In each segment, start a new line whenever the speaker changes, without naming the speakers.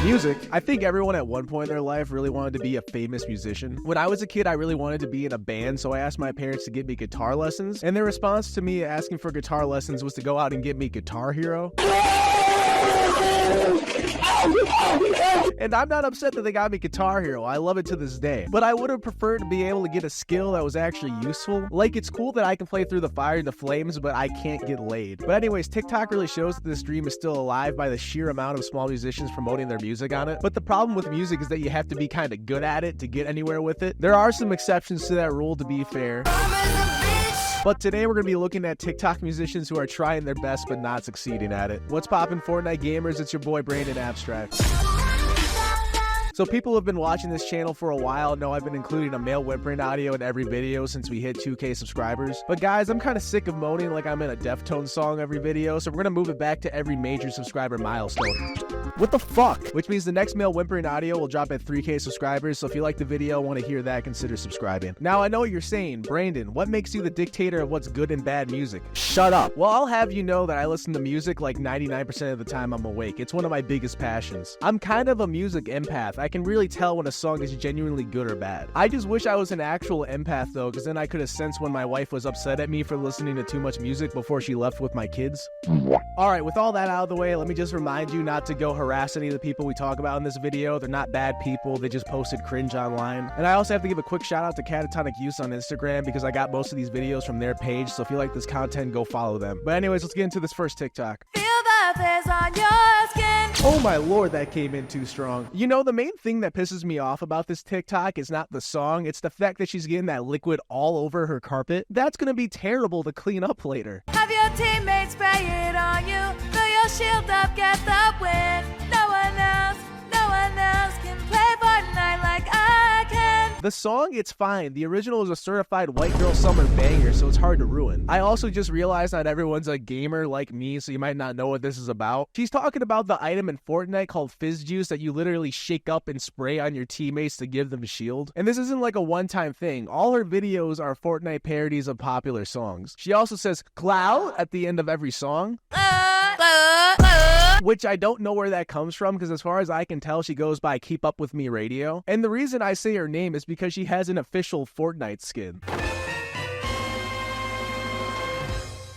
Music. I think everyone at one point in their life really wanted to be a famous musician. When I was a kid, I really wanted to be in a band, so I asked my parents to get me guitar lessons, and their response to me asking for guitar lessons was to go out and get me Guitar Hero. And I'm not upset that they got me Guitar Hero. I love it to this day. But I would have preferred to be able to get a skill that was actually useful. Like, it's cool that I can play through the fire and the flames, but I can't get laid. But anyways, TikTok really shows that this dream is still alive by the sheer amount of small musicians promoting their music on it. But the problem with music is that you have to be kind of good at it to get anywhere with it. There are some exceptions to that rule, to be fair. But today we're going to be looking at TikTok musicians who are trying their best but not succeeding at it. What's poppin', Fortnite gamers? It's your boy Brandon Abstrxct. So people who have been watching this channel for a while know I've been including a male whimpering audio in every video since we hit 2K subscribers. But guys, I'm kind of sick of moaning like I'm in a Deftones song every video, so we're going to move it back to every major subscriber milestone. What the fuck? Which means the next male whimpering audio will drop at 3K subscribers, so if you like the video and want to hear that, consider subscribing. Now, I know what you're saying, Brandon, what makes you the dictator of what's good and bad music? Shut up. Well, I'll have you know that I listen to music like 99% of the time I'm awake. It's one of my biggest passions. I'm kind of a music empath. I can really tell when a song is genuinely good or bad. I just wish I was an actual empath though, because then I could have sensed when my wife was upset at me for listening to too much music before she left with my kids. Alright, with all that out of the way, let me just remind you not to go harass any of the people we talk about in this video. They're not bad people, they just posted cringe online. And I also have to give a quick shout out to Catatonic Use on Instagram because I got most of these videos from their page, so if you like this content, go follow them. But anyways, let's get into this first TikTok. Feel the fizz on your skin. Oh my lord, that came in too strong. You know, the main thing that pisses me off about this TikTok is not the song, it's the fact that she's getting that liquid all over her carpet. That's gonna be terrible to clean up later. Have your teammates spray it on you, fill your shield up, get the win. No one else can play Fortnite like I can. The song, it's fine. The original is a certified white girl summer banger, so it's hard to ruin. I also just realized not everyone's a gamer like me, so you might not know what this is about. She's talking about the item in Fortnite called Fizz Juice that you literally shake up and spray on your teammates to give them a shield. And this isn't like a one-time thing. All her videos are Fortnite parodies of popular songs. She also says "clout" at the end of every song. Which I don't know where that comes from, because as far as I can tell, she goes by Keep Up With Me Radio. And the reason I say her name is because she has an official Fortnite skin.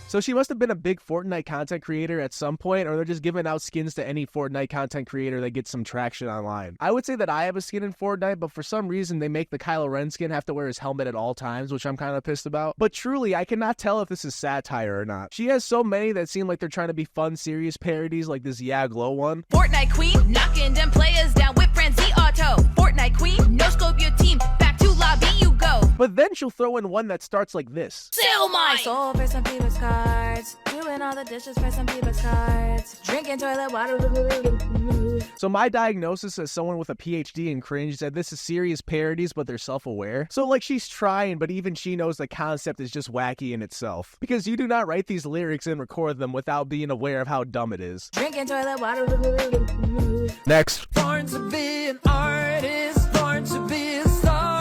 So she must have been a big Fortnite content creator at some point, or they're just giving out skins to any Fortnite content creator that gets some traction online. I would say that I have a skin in Fortnite, but for some reason they make the Kylo Ren skin have to wear his helmet at all times, which I'm kind of pissed about. But truly, I cannot tell if this is satire or not. She has so many that seem like they're trying to be fun, serious parodies, like this Yeah Glow one. Fortnite queen, knocking them players down with frenzy auto. Fortnite queen, no scope your team, back to lobby you go. But then she'll throw in one that starts like this. Sell my soul for some people's cards, doing all the dishes for some people's cards, drinking toilet water. So my diagnosis as someone with a PhD in cringe is that this is serious parodies, but they're self-aware. So like she's trying, but even she knows the concept is just wacky in itself. Because you do not write these lyrics and record them without being aware of how dumb it is. Drinking toilet water. Next. Born to be an artist, born to be a star,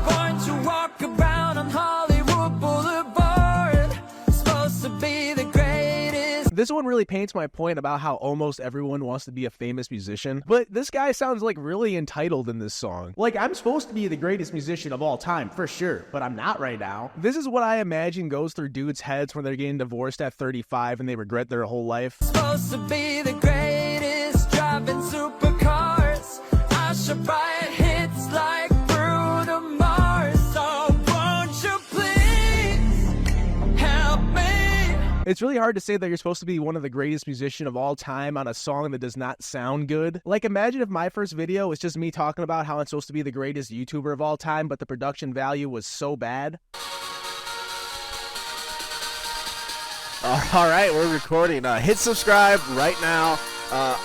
born to walk around on Hollywood Boulevard, supposed to be the greatest. This one really paints my point about how almost everyone wants to be a famous musician, but this guy sounds like really entitled in this song. Like, I'm supposed to be the greatest musician of all time, for sure, but I'm not right now. This is what I imagine goes through dudes' heads when they're getting divorced at 35 and they regret their whole life. Supposed to be the greatest, driving supercars, I should write hits like Bruno Mars, so won't you please help me? It's really hard to say that you're supposed to be one of the greatest musicians of all time on a song that does not sound good. Like, imagine if my first video was just me talking about how I'm supposed to be the greatest YouTuber of all time, but the production value was so bad.
All right, we're recording. Hit subscribe right now.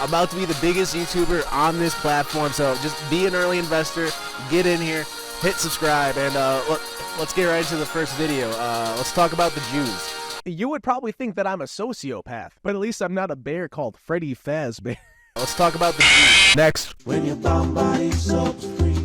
About to be the biggest YouTuber on this platform, so just be an early investor, get in here, hit subscribe, and let's get right into the first video. Let's talk about the Jews.
You would probably think that I'm a sociopath, but at least I'm not a bear called Freddy Fazbear.
Let's talk about the Jews. Next.
When your bomb body soaks free,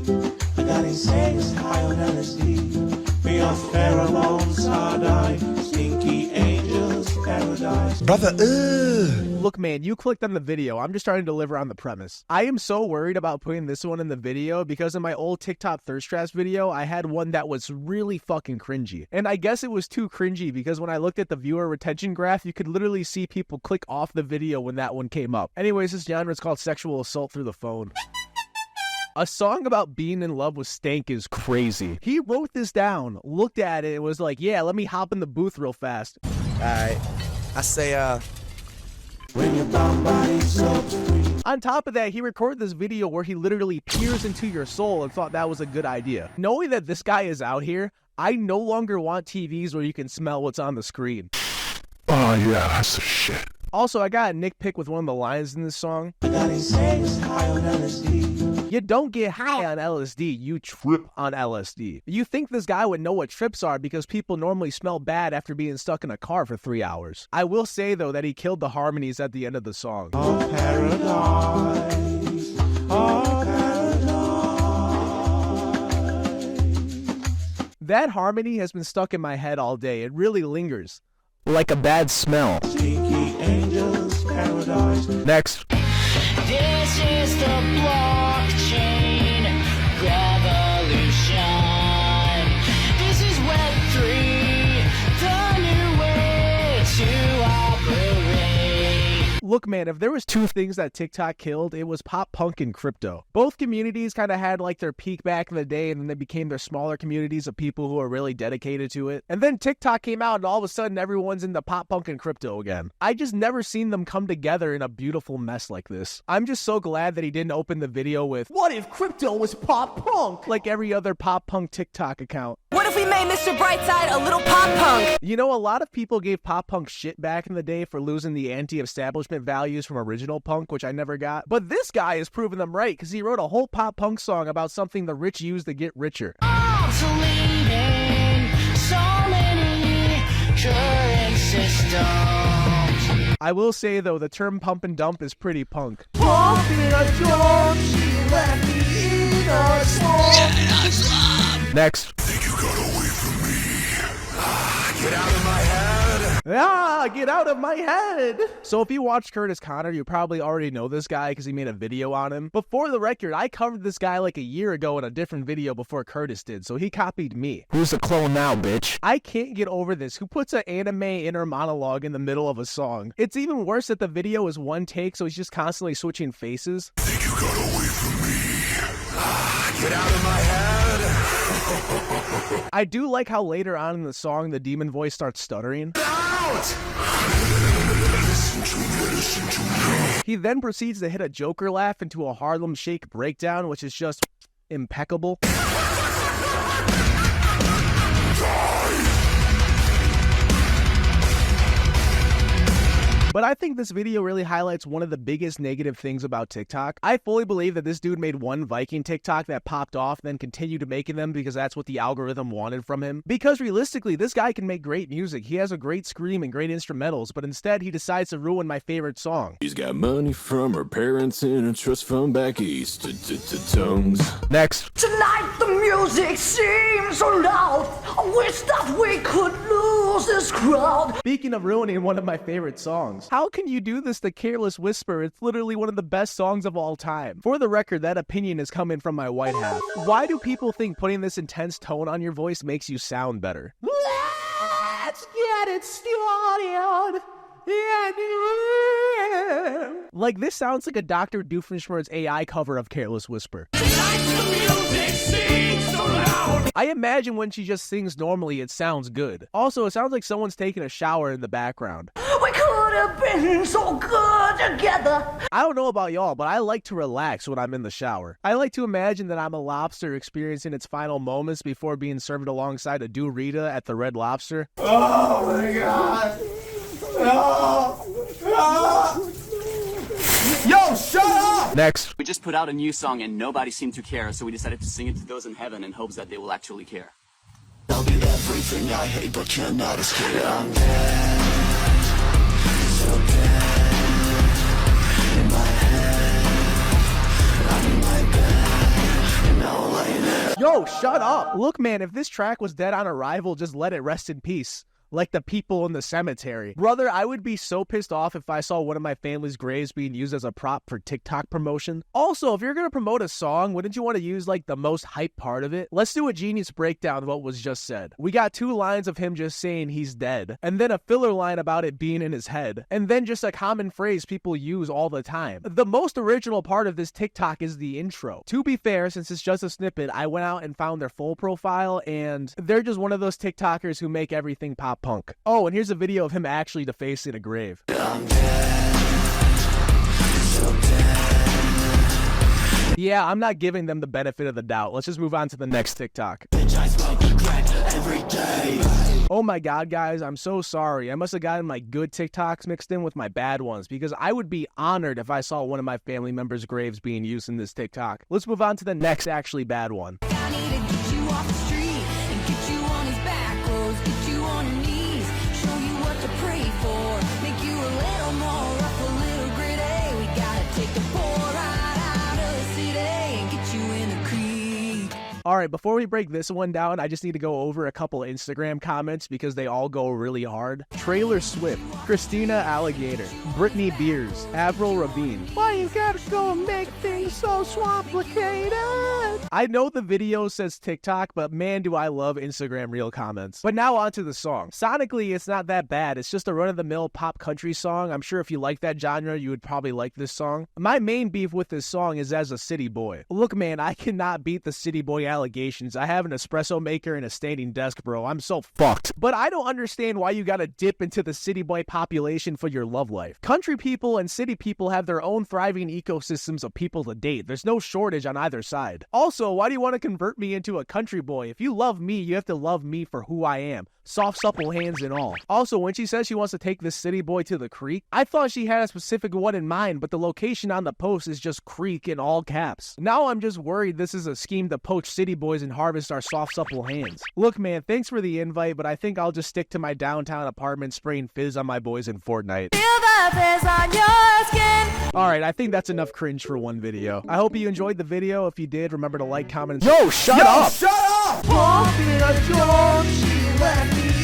I got insane, high on LSD. We are pheromones, hard-eye, stinky angels, paradise. paradise.
Brother, ugh.
Look, man, you clicked on the video. I'm just trying to deliver on the premise. I am so worried about putting this one in the video because in my old TikTok thirst traps video, I had one that was really fucking cringy. And I guess it was too cringy because when I looked at the viewer retention graph, you could literally see people click off the video when that one came up. Anyways, this genre is called sexual assault through the phone. A song about being in love with stank is crazy. He wrote this down, looked at it, and was like, yeah, let me hop in the booth real fast.
Alright. I say,
When your body's so free.
On top of that, he recorded this video where he literally peers into your soul and thought that was a good idea. Knowing that this guy is out here, I no longer want TVs where you can smell what's on the screen.
Oh yeah, that's the shit.
Also, I got a nitpick with one of the lines in this song.
I got insane high on LSD.
You don't get high on LSD, you trip on LSD. You think this guy would know what trips are because people normally smell bad after being stuck in a car for 3 hours. I will say, though, that he killed the harmonies at the end of the song.
Oh, paradise. Oh, paradise.
That harmony has been stuck in my head all day. It really lingers. Like a bad smell.
Stinky angels, paradise.
Next.
This is the blockchain revolution. This is Web3, the new way to operate.
Look, man, if there was two things that TikTok killed, it was pop punk and crypto. Both communities kind of had like their peak back in the day, and then they became their smaller communities of people who are really dedicated to it. And then TikTok came out, and all of a sudden everyone's into pop punk and crypto again. I just never seen them come together in a beautiful mess like this. I'm just so glad that he didn't open the video with, "What if crypto was pop punk?" like every other pop punk TikTok account.
What if we made Mr. Brightside a little pop punk?
You know, a lot of people gave pop punk shit back in the day for losing the anti-establishment values from original punk, which I never got. But this guy is proving them right because he wrote a whole pop punk song about something the rich use to get richer.
Obsoleting so many current systems.
I will say, though, the term pump and dump is pretty punk.
Next.
Think you got away from me? Get out of my head.
Ah, get out of my head! So if you watched Curtis Connor, you probably already know this guy because he made a video on him. But for the record, I covered this guy like a year ago in a different video before Curtis did, so he copied me.
Who's the clone now, bitch?
I can't get over this. Who puts an anime inner monologue in the middle of a song? It's even worse that the video is one take, so he's just constantly switching faces.
Think you got away from me? Get out of my head.
I do like how later on in the song, the demon voice starts stuttering.
Out! Listen to me.
He then proceeds to hit a Joker laugh into a Harlem Shake breakdown, which is just impeccable. But I think this video really highlights one of the biggest negative things about TikTok. I fully believe that this dude made one Viking TikTok that popped off, then continued making them because that's what the algorithm wanted from him. Because realistically, this guy can make great music. He has a great scream and great instrumentals, but instead he decides to ruin my favorite song.
She's got money from her parents in a trust fund back east. Tongues.
Next.
Tonight the music seems so loud. I wish that we could lose this crowd.
Speaking of ruining one of my favorite songs, how can you do this to Careless Whisper? It's literally one of the best songs of all time. For the record, that opinion is coming from my white half. Why do people think putting this intense tone on your voice makes you sound better? Let's get it started. Like, this sounds like a Dr. Doofenshmirtz AI cover of Careless Whisper. I imagine when she just sings normally, it sounds good. Also, it sounds like someone's taking a shower in the background.
We could have been so good together.
I don't know about y'all, but I like to relax when I'm in the shower. I like to imagine that I'm a lobster experiencing its final moments before being served alongside a Dorita at the Red Lobster.
Oh my god.
Yo, shut up!
Next.
We just put out a new song and nobody seemed to care, so we decided to sing it to those in heaven in hopes that they will actually care.
I'll be everything I hate but cannot escape. I'm dead. So dead. In my head. I'm in my bed. And now I'm laying there.
Yo, shut up! Look, man, if this track was dead on arrival, just let it rest in peace. like the people in the cemetery. Brother, I would be so pissed off if I saw one of my family's graves being used as a prop for TikTok promotion. Also, if you're gonna promote a song, wouldn't you want to use like the most hype part of it? Let's do a genius breakdown of what was just said. We got 2 lines of him just saying he's dead, and then a filler line about it being in his head, and then just a common phrase people use all the time. The most original part of this TikTok is the intro. To be fair, since it's just a snippet, I went out and found their full profile, and they're just one of those TikTokers who make everything pop punk. Oh, and here's a video of him actually defacing a grave.
I'm dead, so dead.
Yeah, I'm not giving them the benefit of the doubt. Let's just move on to the next TikTok.
Bitch, I smoke crack every day.
Oh my god, guys, I'm so sorry. I must have gotten my good TikToks mixed in with my bad ones, because I would be honored if I saw one of my family members' graves being used in this TikTok. Let's move on to the next actually bad one.
I need to get you off the street and get you on his back roads, get you on your knees, show you what to pray for, make you a little more rough, a little gritty. We gotta take the bull right out of the city and get you in the creek.
All right, before we break this one down, I just need to go over a couple Instagram comments because they all go really hard. Trailer Swift, Christina Alligator, Brittany Beers, Avril Ravine. Why you gotta go and make things so swamplicated? I know the video says TikTok, but man, do I love Instagram Reel comments. But now on to the song. Sonically, it's not that bad. It's just a run-of-the-mill pop country song. I'm sure if you like that genre, you would probably like this song. My main beef with this song is as a city boy. Look, man, I cannot beat the city boy allegations. I have an espresso maker and a standing desk, bro. I'm so fucked. But I don't understand why you gotta dip into the city boy population for your love life. Country people and city people have their own thriving ecosystems of people to date. There's no shortage on either side. Also, why do you want to convert me into a country boy? If you love me, you have to love me for who I am. Soft, supple hands and all. Also, when she says she wants to take this city boy to the creek, I thought she had a specific one in mind, but the location on the post is just creek in all caps. Now I'm just worried this is a scheme to poach city boys and harvest our soft, supple hands. Look, man, thanks for the invite, but I think I'll just stick to my downtown apartment spraying fizz on my boys in Fortnite.
Feel the fizz on your skin.
Alright, I think that's enough cringe for one video. I hope you enjoyed the video. If you did, remember to like, comment, and
Yo, shut up!
Shut up!
Walking a door, she left me